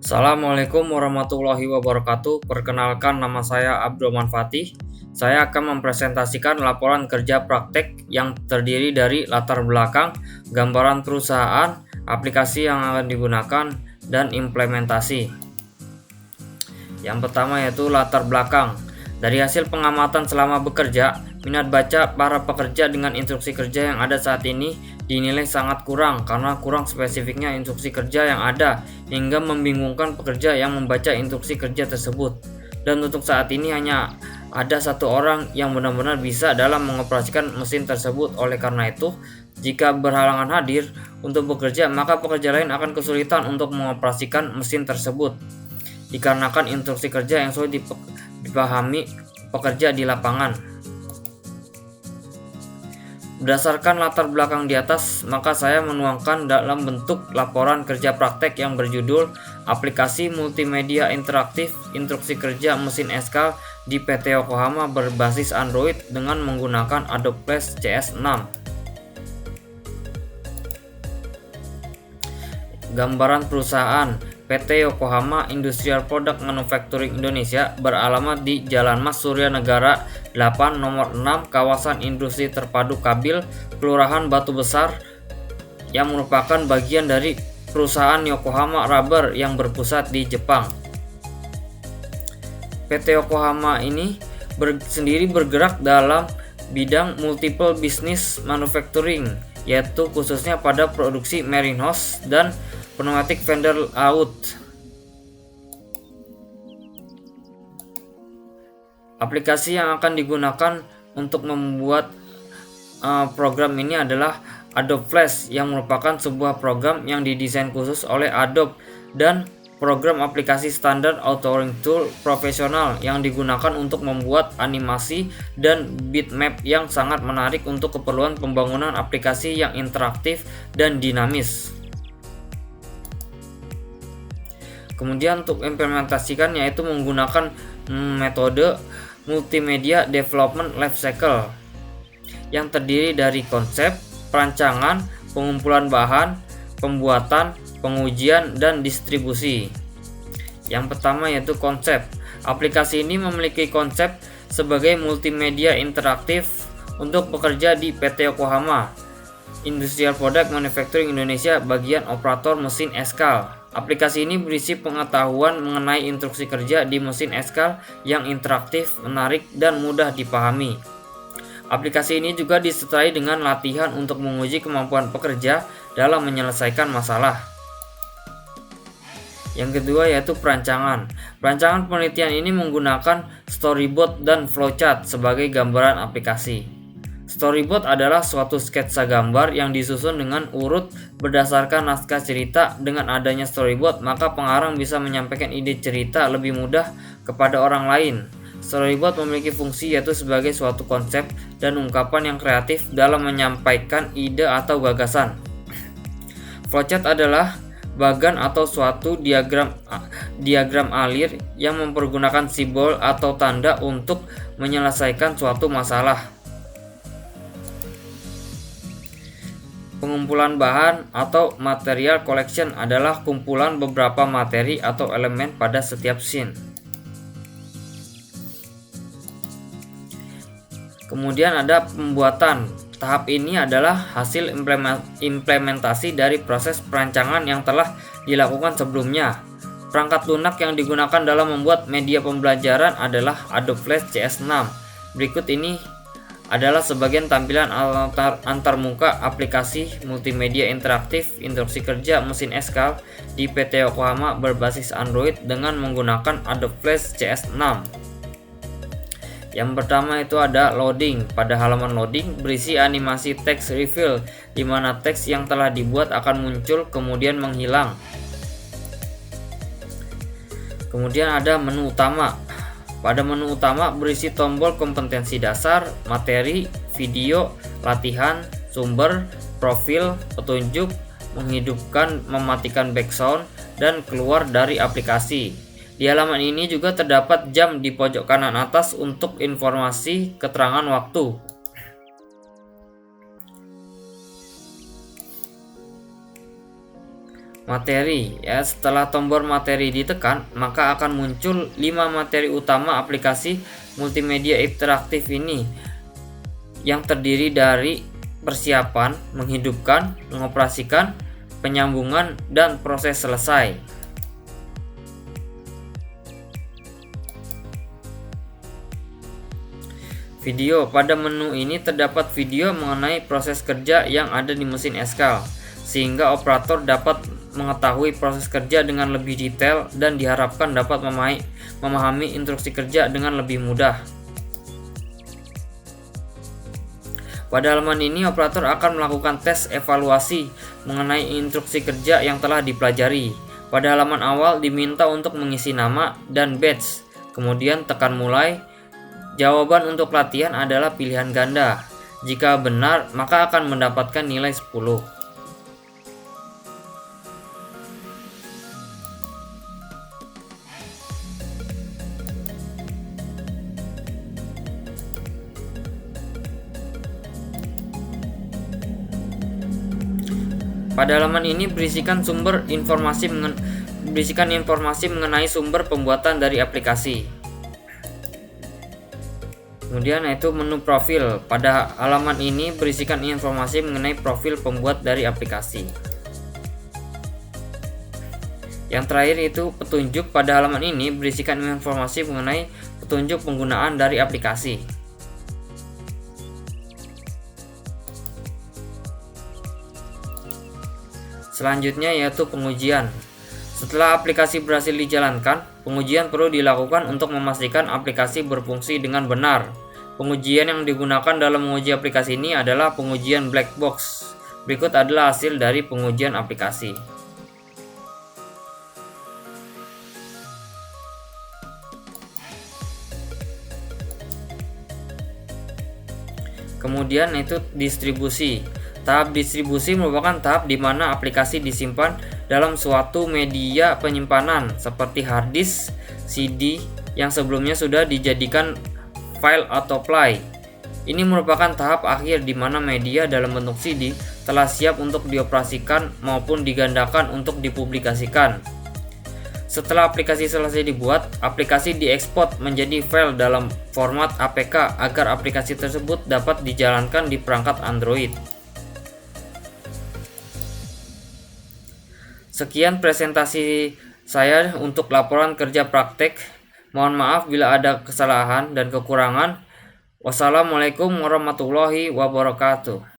Assalamualaikum warahmatullahi wabarakatuh. Perkenalkan, nama saya Abdurrahman Fatih. Saya akan mempresentasikan laporan kerja praktek yang terdiri dari latar belakang, gambaran perusahaan, aplikasi yang akan digunakan, dan implementasi. Yang pertama yaitu latar belakang. Dari hasil pengamatan selama bekerja, minat baca para pekerja dengan instruksi kerja yang ada saat ini dinilai sangat kurang karena kurang spesifiknya instruksi kerja yang ada hingga membingungkan pekerja yang membaca instruksi kerja tersebut. Dan untuk saat ini hanya ada satu orang yang benar-benar bisa dalam mengoperasikan mesin tersebut. Oleh karena itu, jika berhalangan hadir untuk bekerja, maka pekerja lain akan kesulitan untuk mengoperasikan mesin tersebut dikarenakan instruksi kerja yang sulit dipahami pekerja di lapangan. Berdasarkan latar belakang di atas, maka saya menuangkan dalam bentuk laporan kerja praktek yang berjudul Aplikasi Multimedia Interaktif Instruksi Kerja Mesin Eskal di PT Yokohama berbasis Android dengan menggunakan Adobe Flash CS6. Gambaran perusahaan: PT Yokohama Industrial Product Manufacturing Indonesia beralamat di Jalan Mas Surya Negara 8 nomor 6 kawasan industri terpadu Kabil, Kelurahan Batu Besar, yang merupakan bagian dari perusahaan Yokohama Rubber yang berpusat di Jepang. PT Yokohama ini sendiri bergerak dalam bidang multiple business manufacturing, yaitu khususnya pada produksi marine hose dan pneumatik vendor laut. Aplikasi yang akan digunakan untuk membuat program ini adalah Adobe Flash, yang merupakan sebuah program yang didesain khusus oleh Adobe dan program aplikasi standar authoring tool profesional yang digunakan untuk membuat animasi dan bitmap yang sangat menarik untuk keperluan pembangunan aplikasi yang interaktif dan dinamis. Kemudian untuk implementasikan yaitu menggunakan metode Multimedia Development Lifecycle yang terdiri dari konsep, perancangan, pengumpulan bahan, pembuatan, pengujian, dan distribusi. Yang pertama yaitu konsep. Aplikasi ini memiliki konsep sebagai multimedia interaktif untuk bekerja di PT Yokohama Industrial Product Manufacturing Indonesia bagian operator mesin eskal. Aplikasi ini berisi pengetahuan mengenai instruksi kerja di mesin eskal yang interaktif, menarik, dan mudah dipahami. Aplikasi ini juga disertai dengan latihan untuk menguji kemampuan pekerja dalam menyelesaikan masalah. Yang kedua yaitu perancangan. Perancangan penelitian ini menggunakan storyboard dan flowchart sebagai gambaran aplikasi. Storyboard adalah suatu sketsa gambar yang disusun dengan urut berdasarkan naskah cerita. Dengan adanya storyboard, maka pengarang bisa menyampaikan ide cerita lebih mudah kepada orang lain. Storyboard memiliki fungsi yaitu sebagai suatu konsep dan ungkapan yang kreatif dalam menyampaikan ide atau gagasan. Flowchart adalah bagan atau suatu diagram alir yang mempergunakan simbol atau tanda untuk menyelesaikan suatu masalah. Pengumpulan bahan atau material collection adalah kumpulan beberapa materi atau elemen pada setiap scene. Kemudian ada pembuatan. Tahap ini adalah hasil implementasi dari proses perancangan yang telah dilakukan sebelumnya. Perangkat lunak yang digunakan dalam membuat media pembelajaran adalah Adobe Flash CS6. Berikut ini adalah sebagian tampilan antarmuka aplikasi multimedia interaktif instruksi kerja mesin eskal di PT Yokohama berbasis Android dengan menggunakan Adobe Flash CS6. Yang pertama itu ada loading. Pada halaman loading berisi animasi text reveal, di mana teks yang telah dibuat akan muncul kemudian menghilang. Kemudian ada menu utama. Pada menu utama berisi tombol kompetensi dasar, materi, video, latihan, sumber, profil, petunjuk, menghidupkan, mematikan background, dan keluar dari aplikasi. Di halaman ini juga terdapat jam di pojok kanan atas untuk informasi keterangan waktu. Materi ya, setelah tombol materi ditekan, maka akan muncul 5 materi utama aplikasi multimedia interaktif ini yang terdiri dari persiapan, menghidupkan, mengoperasikan, penyambungan, dan proses selesai. Video. Pada menu ini terdapat video mengenai proses kerja yang ada di mesin Escal, sehingga operator dapat mengetahui proses kerja dengan lebih detail dan diharapkan dapat memahami instruksi kerja dengan lebih mudah. Pada halaman ini, operator akan melakukan tes evaluasi mengenai instruksi kerja yang telah dipelajari. Pada halaman awal diminta untuk mengisi nama dan badge, kemudian tekan mulai. Jawaban untuk latihan adalah pilihan ganda. Jika benar, maka akan mendapatkan nilai 10. Pada halaman ini berisikan informasi mengenai sumber pembuatan dari aplikasi. Kemudian yaitu menu profil. Pada halaman ini berisikan informasi mengenai profil pembuat dari aplikasi. Yang terakhir itu petunjuk. Pada halaman ini berisikan informasi mengenai petunjuk penggunaan dari aplikasi. Selanjutnya yaitu pengujian. Setelah aplikasi berhasil dijalankan, pengujian perlu dilakukan untuk memastikan aplikasi berfungsi dengan benar. Pengujian yang digunakan dalam menguji aplikasi ini adalah pengujian black box. Berikut adalah hasil dari pengujian aplikasi. Kemudian itu distribusi. Tahap distribusi merupakan tahap di mana aplikasi disimpan dalam suatu media penyimpanan seperti hard disk, CD yang sebelumnya sudah dijadikan file atau file. Ini merupakan tahap akhir di mana media dalam bentuk CD telah siap untuk dioperasikan maupun digandakan untuk dipublikasikan. Setelah aplikasi selesai dibuat, aplikasi diekspor menjadi file dalam format APK agar aplikasi tersebut dapat dijalankan di perangkat Android. Sekian presentasi saya untuk laporan kerja praktek. Mohon maaf bila ada kesalahan dan kekurangan. Wassalamualaikum warahmatullahi wabarakatuh.